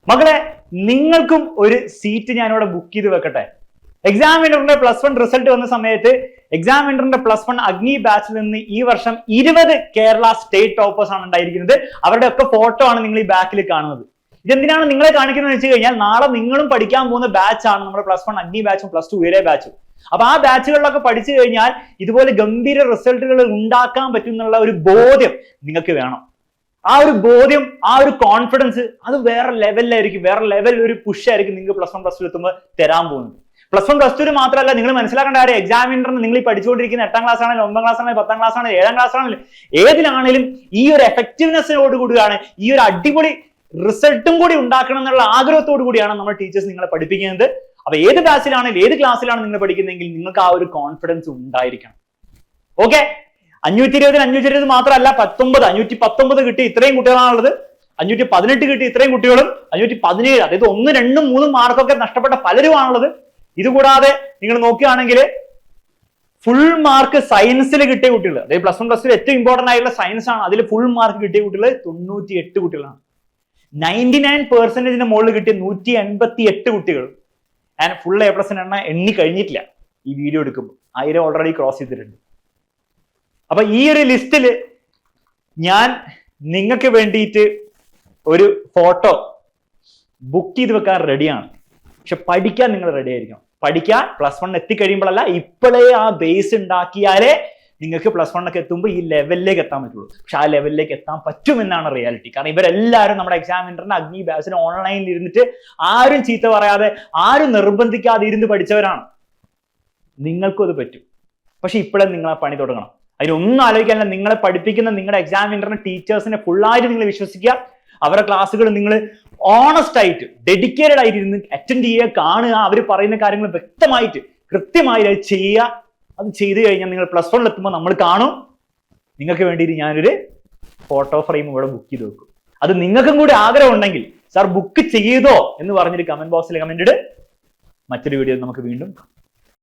മകളെ, നിങ്ങൾക്കും ഒരു സീറ്റ് ഞാനിവിടെ ബുക്ക് ചെയ്ത് വെക്കട്ടെ. എക്സാമിനറിന്റെ +1 റിസൾട്ട് വന്ന സമയത്ത് എക്സാമിനറിന്റെ +1 അഗ്നി ബാച്ചിൽ നിന്ന് ഈ വർഷം 20 കേരള സ്റ്റേറ്റ് ടോപ്പേഴ്സ് ആണ് ഉണ്ടായിരിക്കുന്നത്. അവരുടെ ഒക്കെ ഫോട്ടോ ആണ് നിങ്ങൾ ഈ ബാക്കിൽ കാണുന്നത്. ഇതെന്തിനാണ് നിങ്ങളെ കാണിക്കുന്നത് വെച്ച് കഴിഞ്ഞാൽ നാളെ നിങ്ങളും പഠിക്കാൻ പോകുന്ന ബാച്ചാണ് നമ്മുടെ +1 അഗ്നി ബാച്ചും +2 ഉയരെ ബാച്ചും. അപ്പൊ ആ ബാച്ചുകളിലൊക്കെ പഠിച്ചു കഴിഞ്ഞാൽ ഇതുപോലെ ഗംഭീര റിസൾട്ടുകൾ ഉണ്ടാക്കാൻ പറ്റുന്നുള്ള ഒരു ബോധ്യം നിങ്ങൾക്ക് വേണം. ആ ഒരു ബോധ്യം, ആ ഒരു കോൺഫിഡൻസ് അത് വേറെ ലെവലിലായിരിക്കും, വേറെ ലെവൽ ഒരു പുഷ് ആയിരിക്കും നിങ്ങൾക്ക് +1 +2 എത്തുമ്പോൾ തരാൻ പോകുന്നത്. +1 +2 മാത്രമല്ല, നിങ്ങൾ മനസ്സിലാക്കേണ്ട കാര്യം എക്സാമിനറിന് നിങ്ങൾ ഈ പഠിച്ചുകൊണ്ടിരിക്കുന്ന 8ാം ക്ലാസ് ആണെങ്കിലും 9ാം ക്ലാസ് ആണെങ്കിലും 10ാം ക്ലാസ് ആണെങ്കിലും 7ാം ക്ലാസ് ആണെങ്കിലും ഏതിലാണെങ്കിലും ഈ ഒരു എഫക്റ്റീവ്നെസ്സിനോട് കൂടിയാണ്, ഈ ഒരു അടിപൊളി റിസൾട്ടും കൂടി ഉണ്ടാക്കണം എന്നുള്ള ആഗ്രഹത്തോടു കൂടിയാണ് നമ്മൾ ടീച്ചേഴ്സ് നിങ്ങളെ പഠിപ്പിക്കുന്നത്. അപ്പൊ ഏത് ബാച്ചിലാണെങ്കിലും ഏത് ക്ലാസ്സിലാണ് നിങ്ങൾ പഠിക്കുന്നതെങ്കിൽ നിങ്ങൾക്ക് ആ ഒരു കോൺഫിഡൻസ് ഉണ്ടായിരിക്കണം. ഓക്കെ, 520 520 മാത്രമല്ല 519 കിട്ടി ഇത്രയും കുട്ടികളാണുള്ളത്. 518 കിട്ടി ഇത്രയും കുട്ടികളും 517, അതായത് 1, 2, 3 മാർക്കൊക്കെ നഷ്ടപ്പെട്ട പലരുമാണുള്ളത്. ഇതുകൂടാതെ നിങ്ങൾ നോക്കുകയാണെങ്കിൽ ഫുൾ മാർക്ക് സയൻസിൽ കിട്ടിയ കുട്ടികൾ, അതായത് +1 +2 ഏറ്റവും ഇമ്പോർട്ടന്റ് ആയിട്ടുള്ള സയൻസ് ആണ്, അതിൽ ഫുൾ മാർക്ക് കിട്ടിയ കുട്ടികൾ 98 കുട്ടികളാണ്. 99% മുകളിൽ കിട്ടിയ 188 കുട്ടികൾ. ആൻഡ് ഫുൾ A+ എണ്ണി കഴിഞ്ഞിട്ടില്ല, ഈ വീഡിയോ എടുക്കുമ്പോൾ 1000 ഓൾറെഡി ക്രോസ് ചെയ്തിട്ടുണ്ട്. അപ്പൊ ഈ ഒരു ലിസ്റ്റിൽ ഞാൻ നിങ്ങൾക്ക് വേണ്ടിയിട്ട് ഒരു ഫോട്ടോ ബുക്ക് ചെയ്ത് വെക്കാൻ റെഡിയാണ്. പക്ഷെ പഠിക്കാൻ നിങ്ങൾ റെഡി ആയിരിക്കണം. പഠിക്കാൻ +1 എത്തിക്കഴിയുമ്പോഴല്ല, ഇപ്പോഴേ ആ ബേസ് ഉണ്ടാക്കിയാലേ നിങ്ങൾക്ക് +1 ഒക്കെ എത്തുമ്പോൾ ഈ ലെവലിലേക്ക് എത്താൻ പറ്റുള്ളൂ. പക്ഷെ ആ ലെവലിലേക്ക് എത്താൻ പറ്റുമെന്നാണ് റിയാലിറ്റി. കാരണം ഇവരെല്ലാവരും നമ്മുടെ എക്സാമിനറിന് അഗ്നി ബാച്ചിന് ഓൺലൈനിൽ ഇരുന്നിട്ട് ആരും ചീത്ത പറയാതെ, ആരും നിർബന്ധിക്കാതെ ഇരുന്ന് പഠിച്ചവരാണ്. നിങ്ങൾക്കും അത് പറ്റും. പക്ഷെ ഇപ്പോഴേ നിങ്ങൾ ആ പണി തുടങ്ങണം. അതിനൊന്നും ആലോചിക്കാനില്ല. നിങ്ങളെ പഠിപ്പിക്കുന്ന നിങ്ങളുടെ എക്സാമിനറിന് ടീച്ചേഴ്സിനെ ഫുള്ളായിട്ട് നിങ്ങൾ വിശ്വസിക്കുക. അവരുടെ ക്ലാസ്സുകൾ നിങ്ങൾ ഓണസ്റ്റ് ആയിട്ട് ഡെഡിക്കേറ്റഡ് ആയിട്ട് ഇരുന്ന് അറ്റൻഡ് ചെയ്യുക, കാണുക, അവർ പറയുന്ന കാര്യങ്ങൾ വ്യക്തമായിട്ട് കൃത്യമായി ചെയ്യുക. അത് ചെയ്തു കഴിഞ്ഞാൽ നിങ്ങൾ +1 എത്തുമ്പോൾ നമ്മൾ കാണും. നിങ്ങൾക്ക് വേണ്ടിയിട്ട് ഞാനൊരു ഫോട്ടോ ഫ്രെയിം ഇവിടെ ബുക്ക് ചെയ്ത് വെക്കും. അത് നിങ്ങൾക്കും കൂടി ആഗ്രഹം ഉണ്ടെങ്കിൽ സാർ ബുക്ക് ചെയ്തോ എന്ന് പറഞ്ഞിട്ട് കമന്റ് ബോക്സിൽ കമന്റ് ഇട്. മറ്റൊരു വീഡിയോ നമുക്ക് വീണ്ടും